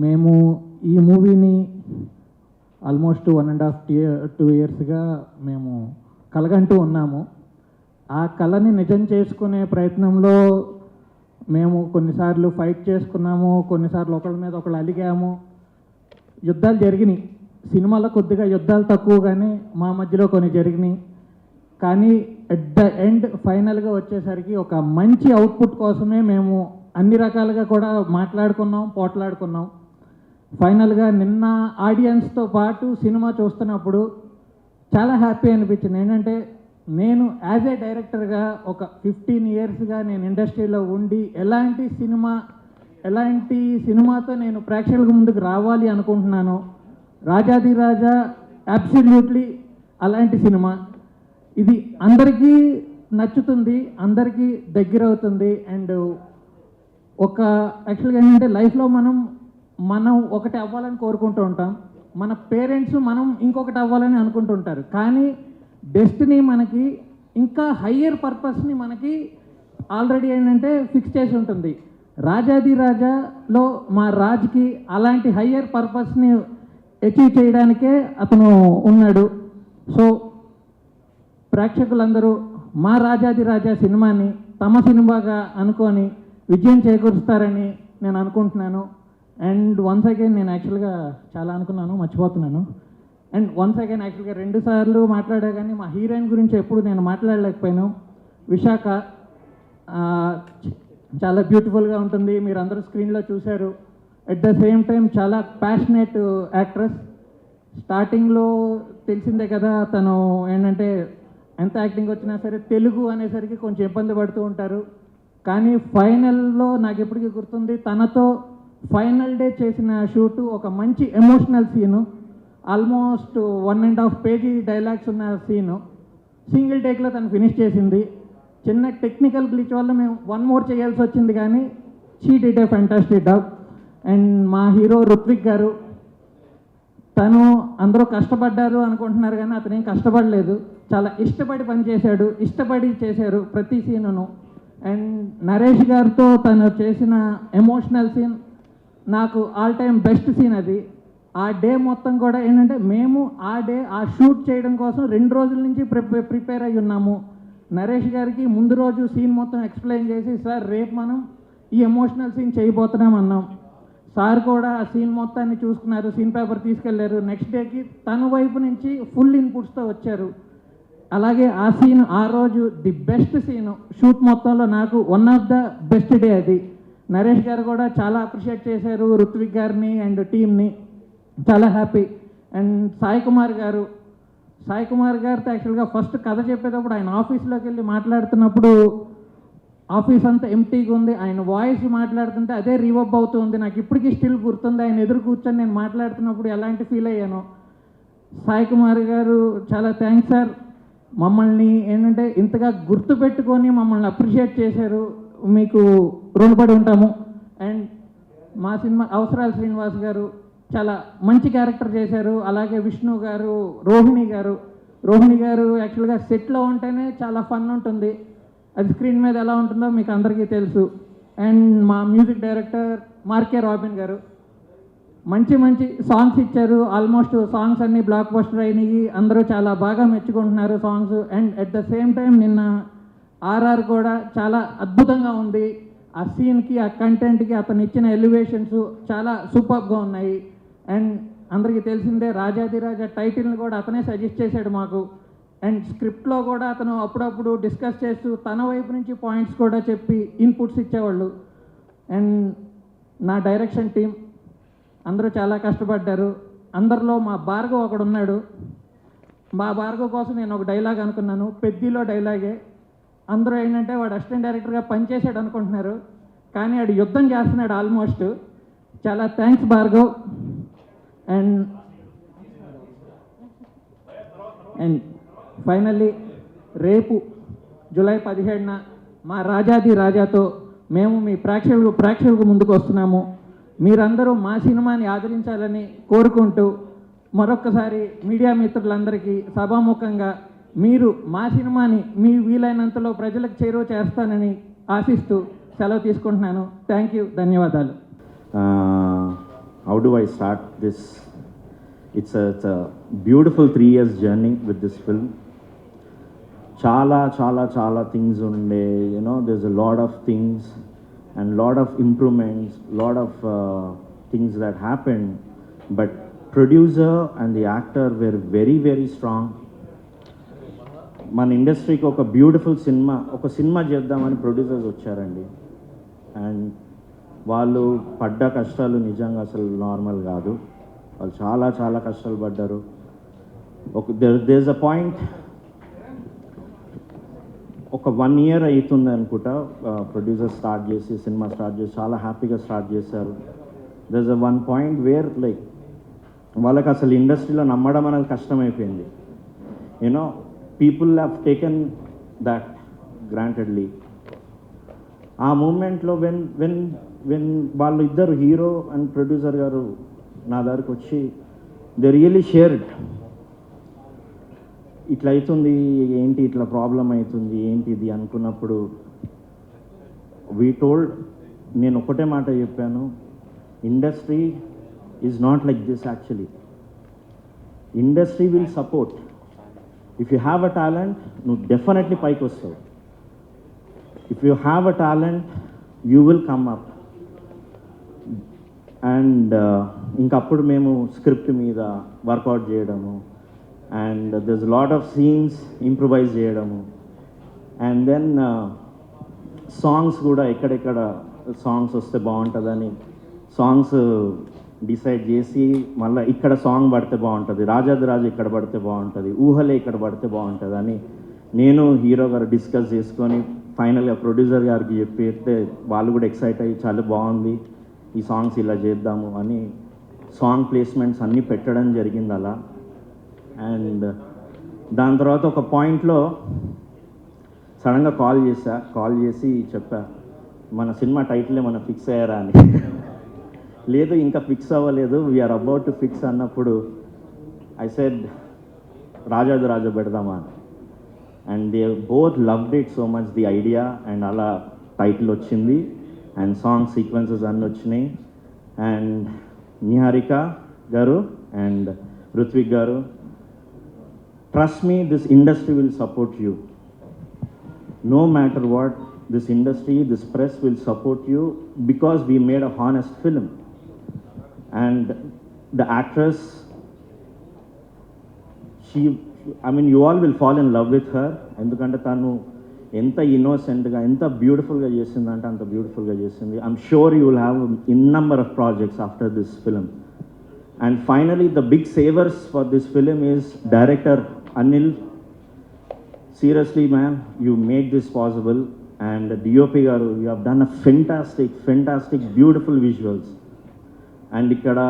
మేము ఈ మూవీని ఆల్మోస్ట్ 1.5 yearsగా మేము కలగంటూ ఉన్నాము. ఆ కళని నిజం చేసుకునే ప్రయత్నంలో మేము కొన్నిసార్లు ఫైట్ చేసుకున్నాము, కొన్నిసార్లు ఒకళ్ళ మీద ఒకళ్ళు అలిగాము, యుద్ధాలు జరిగినాయి. సినిమాలో కొద్దిగా యుద్ధాలు తక్కువగానే మా మధ్యలో కొన్ని జరిగినాయి. కానీ ఎట్ ద ఎండ్ ఫైనల్గా వచ్చేసరికి ఒక మంచి అవుట్పుట్ కోసమే మేము అన్ని రకాలుగా కూడా మాట్లాడుకున్నాం, పోట్లాడుకున్నాం. ఫైనల్గా నిన్న ఆడియన్స్తో పాటు సినిమా చూస్తున్నప్పుడు చాలా హ్యాపీ అనిపించింది. ఏంటంటే నేను యాజ్ ఏ డైరెక్టర్గా ఒక 15 yearsగా నేను ఇండస్ట్రీలో ఉండి ఎలాంటి సినిమాతో నేను ప్రేక్షకుల ముందుకు రావాలి అనుకుంటున్నాను. రాజాదిరాజా అబ్సల్యూట్లీ అలాంటి సినిమా. ఇది అందరికీ నచ్చుతుంది, అందరికీ దగ్గర అవుతుంది. అండ్ ఒక యాక్చువల్గా ఏంటంటే లైఫ్లో మనం ఒకటి అవ్వాలని కోరుకుంటూ ఉంటాం, మన పేరెంట్స్ మనం ఇంకొకటి అవ్వాలని అనుకుంటుంటారు. కానీ డెస్టినీ మనకి ఇంకా హయ్యర్ పర్పస్ని మనకి ఆల్రెడీ ఏంటంటే ఫిక్స్ చేసి ఉంటుంది. రాజాదిరాజాలో మా రాజ్కి అలాంటి హయ్యర్ పర్పస్ని అచీవ్ చేయడానికే అతను ఉన్నాడు. సో ప్రేక్షకులందరూ మా రాజాదిరాజా సినిమాని తమ సినిమాగా అనుకొని విజయం చేకూరుస్తారని నేను అనుకుంటున్నాను. అండ్ వన్స్ అగైన్ నేను యాక్చువల్గా చాలా అనుకున్నాను, మర్చిపోతున్నాను. అండ్ వన్స్ అగైన్ యాక్చువల్గా 2 సార్లు మాట్లాడా కానీ మా హీరోయిన్ గురించి ఎప్పుడు నేను మాట్లాడలేకపోయాను. విశాఖ చాలా బ్యూటిఫుల్గా ఉంటుంది, మీరు అందరూ స్క్రీన్లో చూశారు. ఎట్ ద సేమ్ టైం చాలా ప్యాషనేట్ యాక్ట్రెస్. స్టార్టింగ్లో తెలిసిందే కదా, తను ఏంటంటే ఎంత యాక్టింగ్ వచ్చినా సరే తెలుగు అనేసరికి కొంచెం ఇబ్బంది పడుతూ ఉంటారు. కానీ ఫైనల్లో నాకు ఎప్పటికీ గుర్తుంది, తనతో ఫైనల్ డే చేసిన షూటు ఒక మంచి emotional scene, almost 1.5 page dialogues ఉన్న సీను సింగిల్ టేక్లో తను ఫినిష్ చేసింది. చిన్న టెక్నికల్ గ్లిచ్ వల్ల మేము 1 more చేయాల్సి వచ్చింది, కానీ she did a fantastic job. And మా హీరో రుత్విక్ గారు, తను అందరూ కష్టపడ్డారు అనుకుంటున్నారు కానీ అతను ఏం కష్టపడలేదు, చాలా ఇష్టపడి పనిచేశాడు, ఇష్టపడి చేశారు ప్రతి సీనును. అండ్ నరేష్ గారితో తను చేసిన ఎమోషనల్ సీన్ నాకు ఆల్ టైమ్ బెస్ట్ సీన్ అది. ఆ డే మొత్తం కూడా ఏంటంటే మేము ఆ షూట్ చేయడం కోసం 2 రోజుల నుంచి ప్రిపేర్ అయ్యి ఉన్నాము. నరేష్ గారికి ముందు రోజు సీన్ మొత్తం ఎక్స్ప్లెయిన్ చేసి, సార్ రేపు మనం ఈ ఎమోషనల్ సీన్ చేయబోతున్నాం అన్నాం. సార్ కూడా ఆ సీన్ మొత్తాన్ని చూసుకున్నారు, సీన్ పేపర్ తీసుకెళ్లారు. నెక్స్ట్ డేకి తన వైపు నుంచి ఫుల్ ఇన్పుట్స్తో వచ్చారు. అలాగే ఆ సీన్ ఆ రోజు ది బెస్ట్ సీను షూట్ మొత్తంలో, నాకు one of the best day అది. నరేష్ గారు కూడా చాలా అప్రిషియేట్ చేశారు రుత్విక్ గారిని అండ్ టీమ్ని, చాలా హ్యాపీ. అండ్ సాయి కుమార్ గారితో యాక్చువల్గా ఫస్ట్ కథ చెప్పేటప్పుడు ఆయన ఆఫీస్లోకి వెళ్ళి మాట్లాడుతున్నప్పుడు ఆఫీస్ అంతా ఎంటీగా ఉంది, ఆయన వాయిస్ మాట్లాడుతుంటే అదే రీవబ్ అవుతుంది. నాకు ఇప్పటికీ స్టిల్ గుర్తుంది, ఆయన ఎదురు కూర్చొని నేను మాట్లాడుతున్నప్పుడు ఎలాంటి ఫీల్ అయ్యాను. సాయి కుమార్ గారు చాలా థ్యాంక్స్ సార్, మమ్మల్ని ఏంటంటే ఇంతగా గుర్తుపెట్టుకొని మమ్మల్ని అప్రిషియేట్ చేశారు, మీకు రుణపడి ఉంటాము. అండ్ మా సినిమా అవసరాల శ్రీనివాస్ గారు చాలా మంచి క్యారెక్టర్ చేశారు. అలాగే విష్ణు గారు, రోహిణి గారు యాక్చువల్గా సెట్లో ఉంటేనే చాలా ఫన్ ఉంటుంది, అది స్క్రీన్ మీద ఎలా ఉంటుందో మీకు అందరికీ తెలుసు. అండ్ మా మ్యూజిక్ డైరెక్టర్ మార్కే రాబిన్ గారు మంచి సాంగ్స్ ఇచ్చారు. ఆల్మోస్ట్ సాంగ్స్ అన్నీ బ్లాక్ బస్టర్ అయినాయి, అందరూ చాలా బాగా మెచ్చుకుంటున్నారు songs. And at the same time నిన్న ఆర్ఆర్ కూడా చాలా అద్భుతంగా ఉంది. ఆ సీన్కి, ఆ కంటెంట్కి అతను ఇచ్చిన ఎలివేషన్స్ చాలా సూపర్గా ఉన్నాయి. అండ్ అందరికీ తెలిసిందే రాజాదిరాజా టైటిల్ని కూడా అతనే సజెస్ట్ చేశాడు మాకు. అండ్ స్క్రిప్ట్లో కూడా అతను అప్పుడప్పుడు డిస్కస్ చేస్తూ తన వైపు నుంచి పాయింట్స్ కూడా చెప్పి ఇన్పుట్స్ ఇచ్చేవాళ్ళు. అండ్ నా డైరెక్షన్ టీం అందరూ చాలా కష్టపడ్డారు. అందరిలో మా భార్గవ్ ఒకడు ఉన్నాడు, మా భార్గవ్ కోసం నేను ఒక డైలాగ్ అనుకున్నాను, పెద్దిలో డైలాగే. అందరూ ఏంటంటే వాడు అసిస్టెంట్ డైరెక్టర్గా పనిచేసాడు అనుకుంటున్నారు, కానీ వాడు యుద్ధం చేస్తున్నాడు ఆల్మోస్ట్. చాలా థ్యాంక్స్ భార్గవ్. అండ్ ఫైనల్లీ రేపు జూలై 17న మా రాజాతో మేము మీ ప్రేక్షకులకు ముందుకు వస్తున్నాము. మీరందరూ మా సినిమాని ఆదరించాలని కోరుకుంటూ మరొక్కసారి మీడియా మిత్రులందరికీ సభాముఖంగా మీరు మా సినిమాని మీ వీలైనంతలో ప్రజలకు చేరువ చేస్తానని ఆశిస్తూ సెలవు తీసుకుంటున్నాను. థ్యాంక్ యూ, ధన్యవాదాలు. do I start this? It's a beautiful 3 years journey with this film. చాలా థింగ్స్ ఉండే, there's a lot of things and lot of improvements, lot of things that happened, but producer and the actor were very strong. మన ఇండస్ట్రీకి ఒక beautiful cinema చేద్దామని producers వచ్చారండి. And వాళ్ళు పడ్డ కష్టాలు నిజంగా అసలు నార్మల్ కాదు. వాళ్ళు చాలా కష్టాలు పడ్డారు. దేర్ అ పాయింట్, ఒక 1 year అవుతుంది అనుకుంటా ప్రొడ్యూసర్ సినిమా స్టార్ట్ చేసి చాలా హ్యాపీగా స్టార్ట్ చేశారు. There a one point where like వాళ్ళకి అసలు ఇండస్ట్రీలో నమ్మడం అనేది కష్టమైపోయింది. People have taken that grantedly. ఆ మూమెంట్లో వెన్ వాళ్ళు ఇద్దరు, హీరో అండ్ ప్రొడ్యూసర్ గారు నా దగ్గరకు వచ్చి దే రియలీ షేర్డ్, ఇట్లా అవుతుంది ఏంటి, ఇట్లా ప్రాబ్లం అవుతుంది ఏంటి ఇది అనుకున్నప్పుడు వీ టోల్డ్, నేను ఒకటే మాట చెప్పాను, industry is not like this actually. Industry will support. If you have a talent నువ్వు డెఫినెట్లీ పైకి వస్తావు. If you have a talent you will come up. And ఇంకప్పుడు మేము స్క్రిప్ట్ మీద వర్కౌట్ చేయడము, and there's a lot of scenes improvise చేయడము, and then songs కూడా ఎక్కడెక్కడ సాంగ్స్ వస్తే బాగుంటుందని సాంగ్స్ డిసైడ్ చేసి, మళ్ళీ ఇక్కడ సాంగ్ పడితే బాగుంటుంది, రాజాదిరాజు ఇక్కడ పడితే బాగుంటుంది, ఊహలే ఇక్కడ పడితే బాగుంటుంది అని నేను హీరో గారు డిస్కస్ చేసుకొని ఫైనల్గా ప్రొడ్యూసర్ గారికి చెప్పితే వాళ్ళు కూడా ఎక్సైట్ అయ్యి చాలా బాగుంది, ఈ సాంగ్స్ ఇలా చేద్దాము అని సాంగ్ ప్లేస్మెంట్స్ అన్నీ పెట్టడం జరిగింది అలా. అండ్ దాని తర్వాత ఒక పాయింట్లో సడన్గా కాల్ చేసి చెప్పా, మన సినిమా టైటిల్ ఏమన్నా ఫిక్స్ అయ్యారా అని. లేదు ఇంకా ఫిక్స్ అవ్వలేదు, వీఆర్ అబౌట్ టు ఫిక్స్ అన్నప్పుడు ఐ సెడ్ రాజాదిరాజు పెడదామా అని. And they both loved it so much, the idea, and అలా టైటిల్ వచ్చింది అండ్ సాంగ్ సీక్వెన్సెస్ అన్నీ వచ్చినాయి. అండ్ నిహారిక గారు అండ్ రుత్విక్ గారు, trust me, this industry will support you. No matter what, this industry, this press will support you because we made a honest film. And the actress, you all will fall in love with her. ఎందుకంటే తను ఎంత ఇన్నోసెంట్గా, ఎంత బ్యూటిఫుల్గా చేసిందంటే అంత బ్యూటిఫుల్గా చేసింది. I'm sure you will have in number of projects after this film. And finally, the big savers for this film is director Anil. Seriously, man, you made this possible. And DOP garu, you have done a fantastic, beautiful visuals. And ikkada,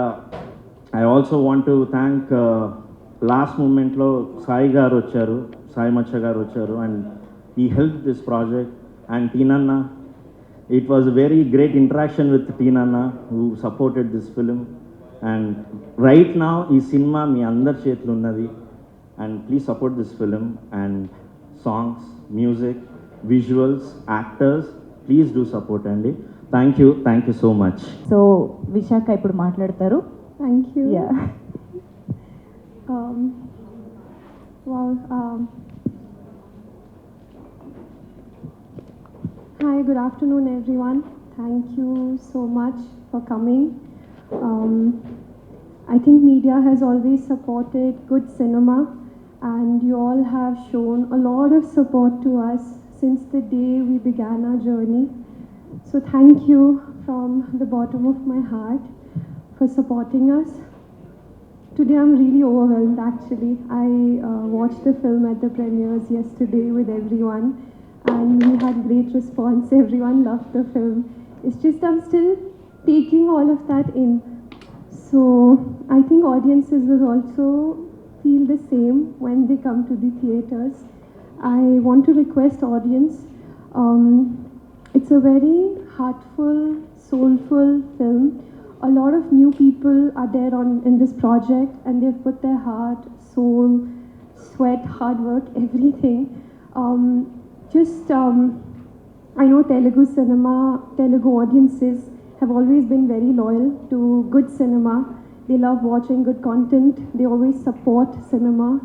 I also want to thank last moment lo Sai garu vacharu, Sai Macha garu vacharu, and he helped this project. And Teenanna, it was a very great interaction with Teenanna who supported this film. And right now ఈ సినిమా మీ అందరి చేతులు ఉన్నది. And please support this film. And songs, music, visuals, actors, please do support అండి. Thank you so much. So Vishakha ఇప్పుడు మాట్లాడతారు. Thank you. Hi, good afternoon everyone. Thank you so much for coming. I think media has always supported good cinema, and you all have shown a lot of support to us since the day we began our journey. So thank you from the bottom of my heart for supporting us. Today I'm really overwhelmed actually. I watched the film at the premieres yesterday with everyone, and we had great response. Everyone loved the film. It's just I'm still taking all of that in. So I think audiences will also feel the same when they come to the theaters. I want to request audience, it's a very heartful, soulful film. A lot of new people are there in this project, and they've put their heart, soul, sweat, hard work, everything. I know Telugu cinema, Telugu audiences have always been very loyal to good cinema. They love watching good content. They always support cinema.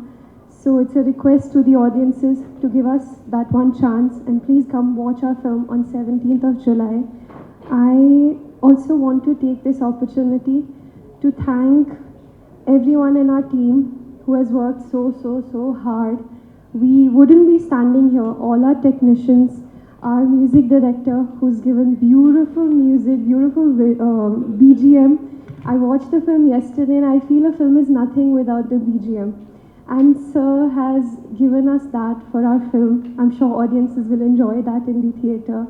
So it's a request to the audiences to give us that one chance and please come watch our film on 17th of July. I also want to take this opportunity to thank everyone in our team who has worked so hard. We wouldn't be standing here, all our technicians, our music director who's given beautiful music, beautiful BGM. I watched the film yesterday and I feel a film is nothing without the BGM. And Sir has given us that for our film. I'm sure audiences will enjoy that in the theatre.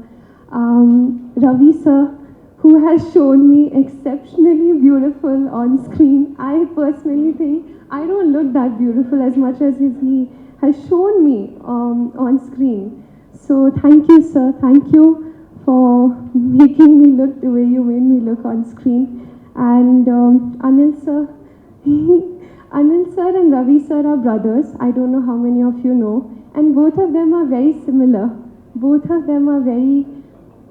Ravi Sir, who has shown me exceptionally beautiful on screen. I personally think I don't look that beautiful as much as he has shown me on screen. So thank you, sir. Thank you for making me look the way you made me look on screen. And Anil sir, Anil sir and Ravi sir are brothers. I don't know how many of you know. And both of them are very similar. Both of them are very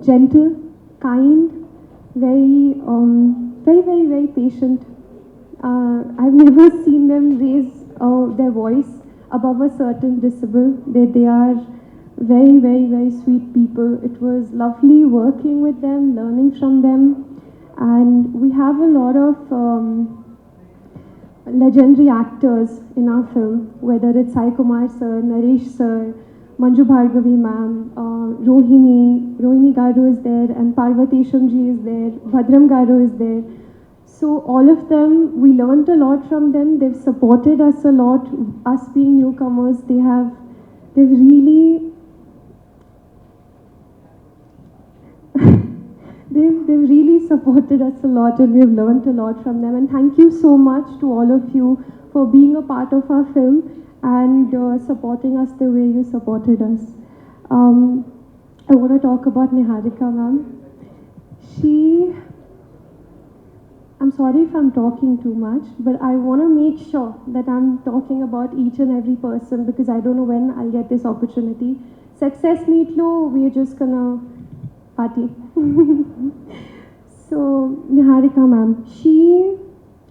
gentle, kind, very patient. I've never seen them raise their voice above a certain decibel. They are very sweet people. It was lovely working with them, learning from them, and we have a lot of legendary actors in our film, whether it's Sai Kumar sir, Naresh sir, Manju Bhargavi ma'am, Rohini Garu is there, and Parvatesham ji is there, Bhadram Garu is there. So all of them, we learned a lot from them. They've supported us a lot. Us being newcomers, they've really they've really supported us a lot, and we've learned a lot from them. And thank you so much to all of you for being a part of our film and supporting us the way you supported us. I want to talk about Niharika ma'am. I'm sorry if I'm talking too much, but I want to make sure that I'm talking about each and every person because I don't know when I'll get this opportunity. Success meet lo, we're just gonna party. So Niharika ma'am,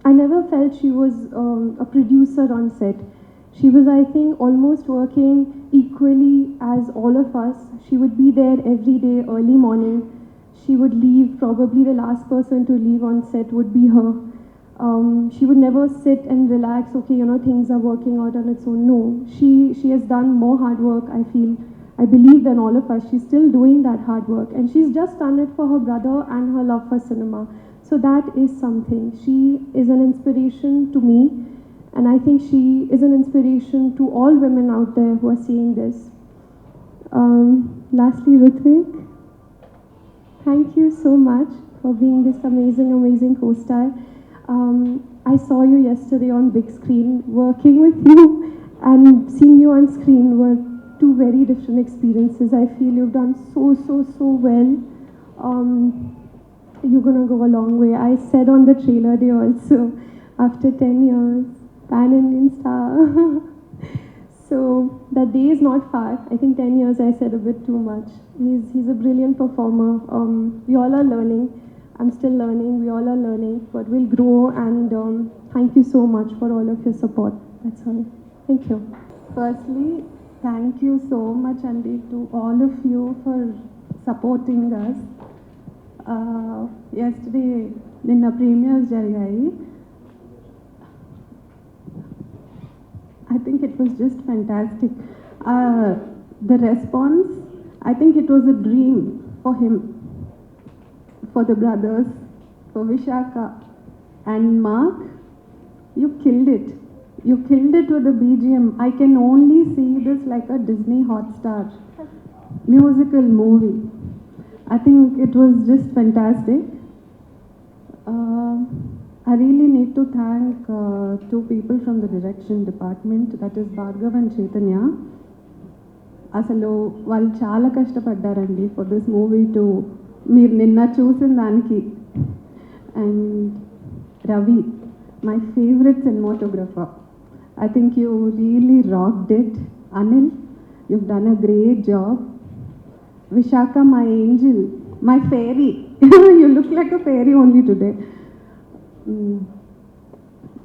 I never felt she was a producer on set. She was, I think, almost working equally as all of us. She would be there every day, early morning. She would leave, probably the last person to leave on set would be her. She would never sit and relax, okay, things are working out on its own. No, she has done more hard work, I believe, than all of us. She's still doing that hard work, and she's just done it for her brother and her love for cinema. So that is something. She is an inspiration to me, and I think she is an inspiration to all women out there who are seeing this. Lastly, Rutvik, thank you so much for being this amazing co-star. I saw you yesterday on big screen. Working with you and seeing you on screen were two very different experiences. I feel you've done so well. You're gonna go a long way. I said on the trailer day also, after 10 years, pan-Indian star. So that day is not far. I think 10 years I said a bit too much. He's a brilliant performer. We all are learning. I'm still learning. We all are learning. But we'll grow, and thank you so much for all of your support. That's all. Thank you. Firstly, thank you so much, Andy, to all of you for supporting us. Yesterday, నిన్న premieres జరిగాయి. I think it was just fantastic. The response, I think it was a dream for him, for the brothers, for Vishaka and Mark. You killed it. You killed it with the BGM. I can only see this like a Disney Hotstar musical movie. I think it was just fantastic. I really need to thank two people from the direction department, that is Bhargav and Chaitanya. అసలు వాళ్ళు చాలా కష్టపడ్డారండి for this movie to మీరు నిన్న చూసిన దానికి. And Ravi, my favourite cinematographer, I think you really rocked it. Anil, you've done a great job. Vishaka, my angel, my fairy, You look like a fairy only today.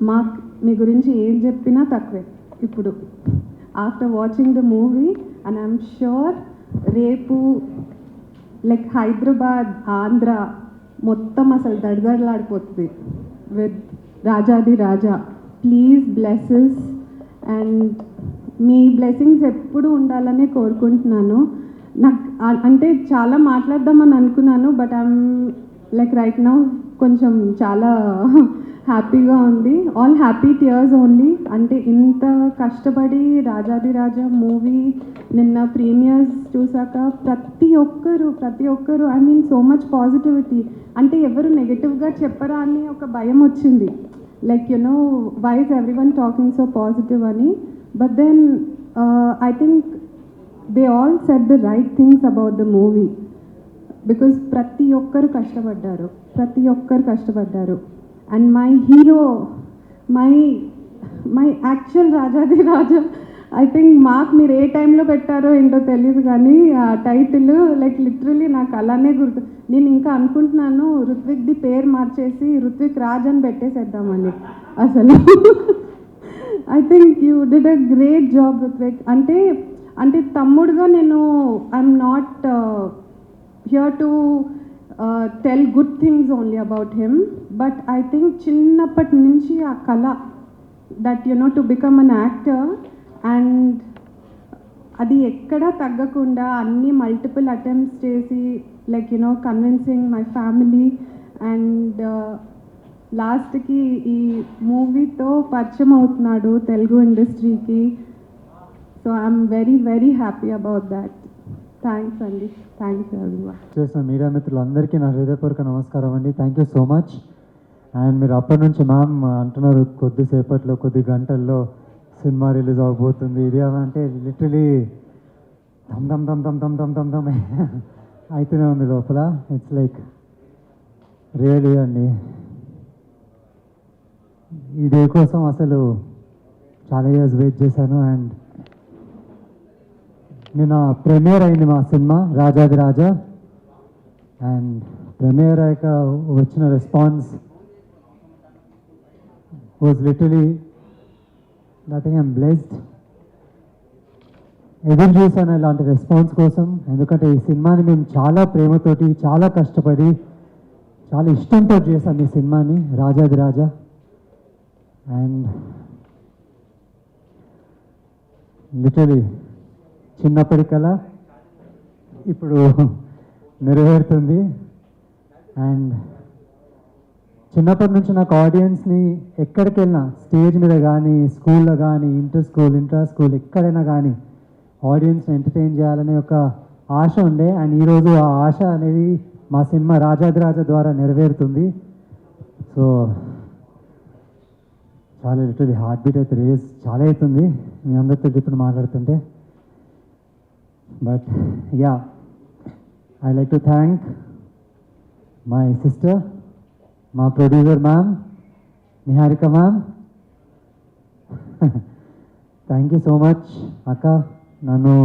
మాకు మీ గురించి ఏం చెప్పినా తక్కువే ఇప్పుడు after watching the movie and I'm sure రేపు like Hyderabad Andhra మొత్తం అసలు దడదడలాడిపోతుంది with Rajadhi Raja. Please blesses and మీ బ్లెస్సింగ్స్ ఎప్పుడు ఉండాలని కోరుకుంటున్నాను. నాకు అంటే చాలా మాట్లాడదామని అనుకున్నాను, but I'm like right now కొంచెం చాలా హ్యాపీగా ఉంది. All happy tears only. అంటే ఇంత కష్టపడి రాజాది రాజా మూవీ నిన్న ప్రీమియర్స్ చూసాక ప్రతి ఒక్కరు I mean so much positivity. అంటే ఎవరు నెగటివ్గా చెప్పరా అని ఒక భయం వచ్చింది, like you know why is everyone talking so positive అని. But then I think they all said the right things about the movie because ప్రతి ఒక్కరు కష్టపడ్డారు. And my hero, my actual Rajadhi Raja, I think మాకు మీరు ఏ టైంలో పెట్టారో ఏంటో తెలియదు కానీ ఆ టైటిల్ లైక్ లిటరలీ నాకు అలానే గుర్తు. నేను ఇంకా అనుకుంటున్నాను రుత్విక్ది పేరు మార్చేసి రుత్విక్ రాజ్ అని పెట్టేసేద్దామని. అసలు I think you did a great job Ruthvik. అంటే తమ్ముడుగా నేను I'm not here to tell good things only about him, but I think చిన్నప్పటి నుంచి ఆ కళ that to become an actor, and అది ఎక్కడా తగ్గకుండా అన్ని మల్టిపుల్ అటెంప్ట్స్ చేసి like convincing my family and లాస్ట్కి ఈ మూవీతో పరిచయం అవుతున్నాడు తెలుగు ఇండస్ట్రీకి. So I'm very very happy about that. Thanks అండి. Thanks everyone. చేసిన మీడియా మిత్రులందరికీ నా హృదయపూర్వక నమస్కారం అండి. Thank you so much. And మీరు అప్పటి నుంచి మ్యామ్ అంటున్నారు కొద్దిసేపట్లో కొద్ది గంటల్లో సినిమా రిలీజ్ అవబోతుంది ఇది అంటే లిటరలీ దమ్ దమ్ దమ్ దమ్ దమ్ దమ్ దమ్ దమ్ అయితేనే ఉంది లోపల. ఇట్స్ లైక్ రియలీ అండి ఈ డే కోసం అసలు చాలా ఇయర్స్ వెయిట్ చేశాను. అండ్ నిన్న ప్రీమియర్ అయింది మా సినిమా రాజాది రాజా. అండ్ ప్రీమియర్ అయ్యాక వచ్చిన response was literally nothing. I'm blessed. ఎదురు చూశాను ఇలాంటి రెస్పాన్స్ కోసం, ఎందుకంటే ఈ సినిమాని మేము చాలా ప్రేమతోటి చాలా కష్టపడి చాలా ఇష్టంతో చేశాం ఈ సినిమాని రాజాది రాజా. అండ్ లిటరలీ చిన్నప్పటి కల ఇప్పుడు నెరవేరుతుంది. అండ్ చిన్నప్పటి నుంచి నాకు ఆడియన్స్ని ఎక్కడికి వెళ్ళినా స్టేజ్ మీద కానీ స్కూల్లో కానీ ఇంటర్ స్కూల్ ఎక్కడైనా కానీ ఆడియన్స్ని ఎంటర్టైన్ చేయాలనే ఒక ఆశ ఉండే. అండ్ ఈరోజు ఆ ఆశ అనేది మా సినిమా రాజాది రాజా ద్వారా నెరవేరుతుంది. సో చాలా లిటరలీ హార్ట్ బీట్ అయితే రేస్ చాలా అవుతుంది మీ అందరితో ఇప్పుడు మాట్లాడుతుంటే. But yeah, I like to thank my sister, మా producer ma'am Niharika ma'am. Thank you so much అక్క, నన్ను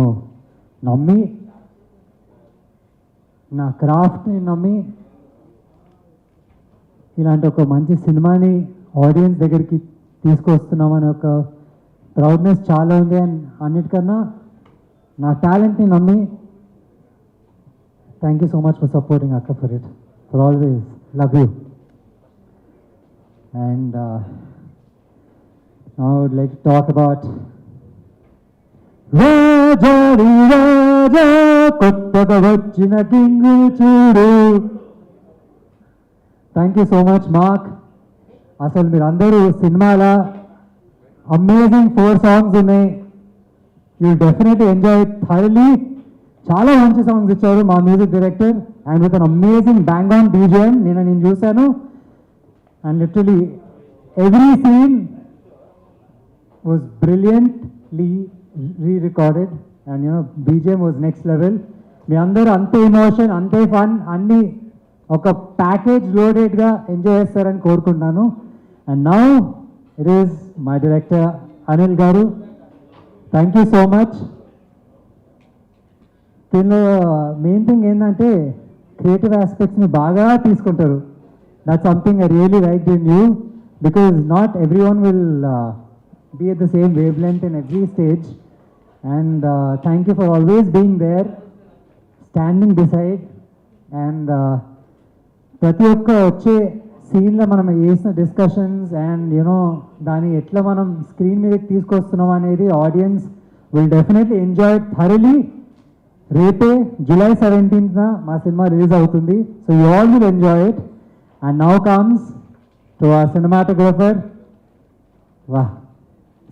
నమ్మి నా క్రాఫ్ట్ని నమ్మి ఇలాంటి ఒక మంచి సినిమాని ఆడియన్స్ దగ్గరికి తీసుకొస్తున్నామని ఒక ప్రౌడ్నెస్ చాలా ఉంది. అండ్ అన్నిటికన్నా నా టాలెంట్ని నమ్మి thank you so much for supporting అక్క for it, for always love you. And now I would like to talk about రాజాది రాజా కొత్తగా వచ్చిన కింగ్ చూడు. Thank you so much Mark. అసలు మీరు అందరూ సినిమాలో అమేజింగ్ 4 సాంగ్స్ ఉన్నాయి. You definitely enjoy it thoroughly. చాలా మంచి సాంగ్స్ ఇచ్చారు మా music director and with an amazing bang on BGM నేను చూశాను. And literally every scene was brilliantly re-recorded and BGM was next level. మీ అందరూ అంతే ఎమోషన్ అంతే ఫన్ అన్నీ ఒక ప్యాకేజ్ లోడెడ్గా ఎంజాయ్ చేస్తారని కోరుకుంటున్నాను. And now it is my director Anil garu. Thank you so much. దీనిలో మెయిన్ థింగ్ ఏంటంటే క్రియేటివ్ ఆస్పెక్ట్స్ని బాగా తీసుకుంటారు. That something I really like in you, because not everyone will be at the same wavelength in every stage, and thank you for always being there, standing beside, and ప్రతి ఒక్క వచ్చే సీన్లో మనం చేసిన discussions and you know దాన్ని ఎట్లా మనం screen మీదకి తీసుకొస్తున్నాం అనేది audience will definitely enjoy thoroughly. రేపే July 17th మా సినిమా రిలీజ్ అవుతుంది. So you all will enjoy it. And now comes to our cinematographer. వాహ్,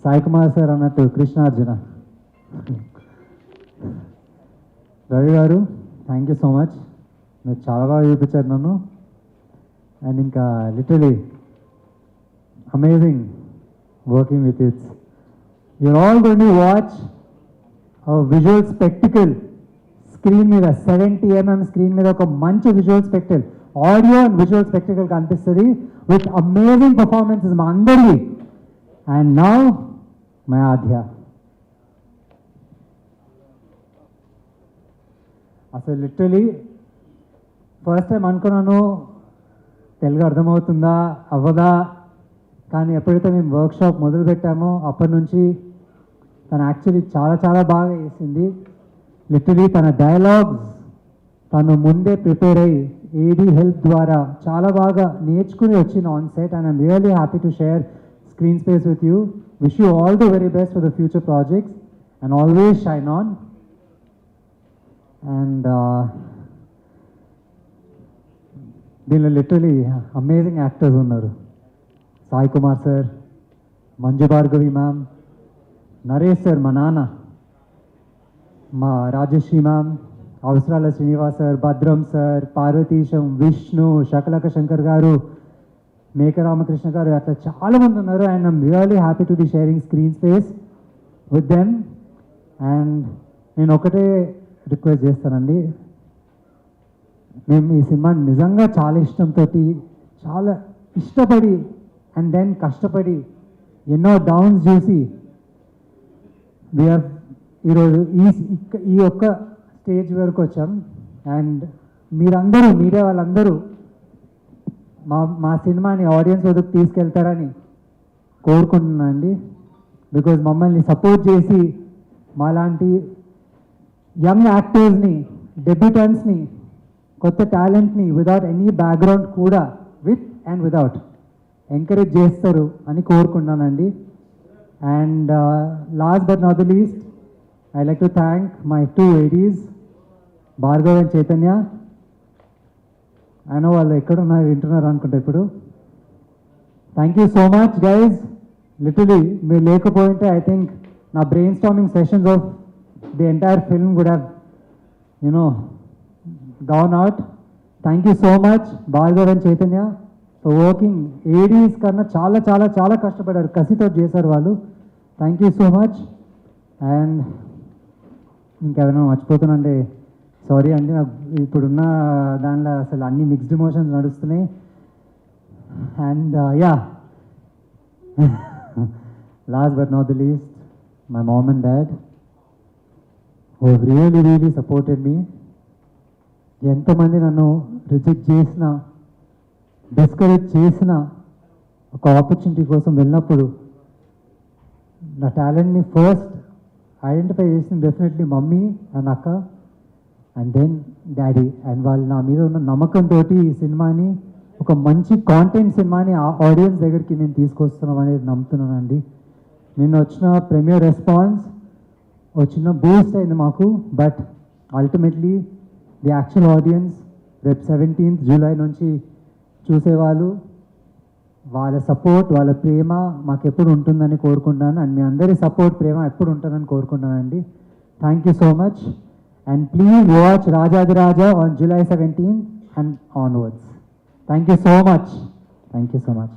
సాయి కుమార్ సార్ అన్నట్టు కృష్ణార్జున. రవి గారు, థ్యాంక్ యూ సో మచ్. మీరు చాలా బాగా చూపించారు నన్ను. అండ్ ఇంకా literally amazing working with its. You're all going to watch visual spectacle screen మీద, 70 mm స్క్రీన్ మీద ఒక మంచి visual spectacle, audio and visual spectacle కనిపిస్తుంది విత్ అమేజింగ్ పర్ఫార్మెన్సెస్ మా అందరివి. And now my Adhya. అసలు లిటరలీ ఫస్ట్ టైం అనుకున్నాను తెలుగు అర్థమవుతుందా అవ్వదా, కానీ ఎప్పుడైతే మేము వర్క్షాప్ మొదలుపెట్టామో అప్పటి నుంచి తను యాక్చువల్లీ చాలా చాలా బాగా వేసింది. లిటరలీ తన డైలాగ్స్ తను ముందే ప్రిపేర్ అయ్యి ఏడీ హెల్ప్ ద్వారా చాలా బాగా నేర్చుకుని వచ్చిన on set. And I'm really happy to share screen space with you. Wish you all the very best for the future projects and always shine on. And దీనిలో లిటరలీ అమేజింగ్ యాక్టర్స్ ఉన్నారు. Sai Kumar sir, Manju Bhargavi ma'am, Naresh sir మా నాన్న, మా Rajshri ma'am, అవసరాల Srinivas sir, భద్రం sir, Parvateesam, Vishnu, Shakalaka Shankar గారు, మేక రామకృష్ణ గారు, అట్లా చాలామంది ఉన్నారు. And I'm really happy to be sharing screen space with them. And నేను ఒకటే రిక్వెస్ట్ చేస్తానండి, మేము ఈ సినిమాని నిజంగా చాలా ఇష్టంతో, చాలా ఇష్టపడి అండ్ దెన్ కష్టపడి ఎన్నో డౌన్స్ చూసి వీఆర్ ఈరోజు ఈ ఒక్క స్టేజ్ వరకు వచ్చాం. అండ్ మీరందరూ, మీరే వాళ్ళందరూ మా సినిమాని ఆడియన్స్ వద్దకు తీసుకెళ్తారని కోరుకుంటున్నాను అండి. బికాజ్ మమ్మల్ని సపోర్ట్ చేసి మాలాంటి యంగ్ యాక్టర్స్ని, డెబ్యూటెంట్స్ని, కొత్త టాలెంట్ని వితౌట్ ఎనీ బ్యాక్గ్రౌండ్ కూడా విత్ అండ్ వితౌట్ ఎంకరేజ్ చేస్తారు అని కోరుకుంటున్నానండి. And last but not the least, I like to thank my 2 ADs, Bhargav and Chaitanya. అయినా వాళ్ళు ఎక్కడున్నారు, వింటున్నారు అనుకుంటా ఇప్పుడు. Thank you so much guys. Literally మీరు లేకపోయింటే ఐ థింక్ నా brainstorming sessions of the entire film would have gone out. Thank you so much Bhargav and Chaitanya for working. ADs కన్నా చాలా చాలా చాలా కష్టపడారు, కసితో చేశారు వాళ్ళు. Thank you so much. And ఇంకెవరైనా మర్చిపోతున్నానంటే సారీ అండి. నాకు ఇప్పుడున్న దానిలో అసలు అన్ని మిక్స్డ్ ఎమోషన్స్ నడుస్తున్నాయి. And yeah, last but not the least, my mom and dad who really really supported me. ఎంతమంది నన్ను రిజెక్ట్ చేసినా, డిస్కరేజ్ చేసిన ఒక ఆపర్చునిటీ కోసం వెళ్ళినప్పుడు నా టాలెంట్ని ఫస్ట్ ఐడెంటిఫై చేసింది డెఫినెట్లీ మమ్మీ అండ్ అక్క అండ్ దెన్ డాడీ. అండ్ వాళ్ళు నా మీద ఉన్న నమ్మకంతో ఈ సినిమాని ఒక మంచి కాంటెంట్ సినిమాని ఆడియన్స్ దగ్గరికి నేను తీసుకొస్తున్నాం అనేది నమ్ముతున్నానండి. నిన్న వచ్చిన ప్రీమియర్ రెస్పాన్స్ వచ్చిన బూస్ట్ అయింది మాకు. But ultimately the actual audience రేపు 17th July నుంచి చూసేవాళ్ళు, వాళ్ళ సపోర్ట్, వాళ్ళ ప్రేమ మాకు ఎప్పుడు ఉంటుందని కోరుకుంటున్నాను. అండ్ మీ అందరి సపోర్ట్, ప్రేమ ఎప్పుడు ఉంటుందని కోరుకుంటున్నానండి. Thank you so much. And please watch Rajadhiraja on July 17th and onwards. Thank you so much. Thank you so much.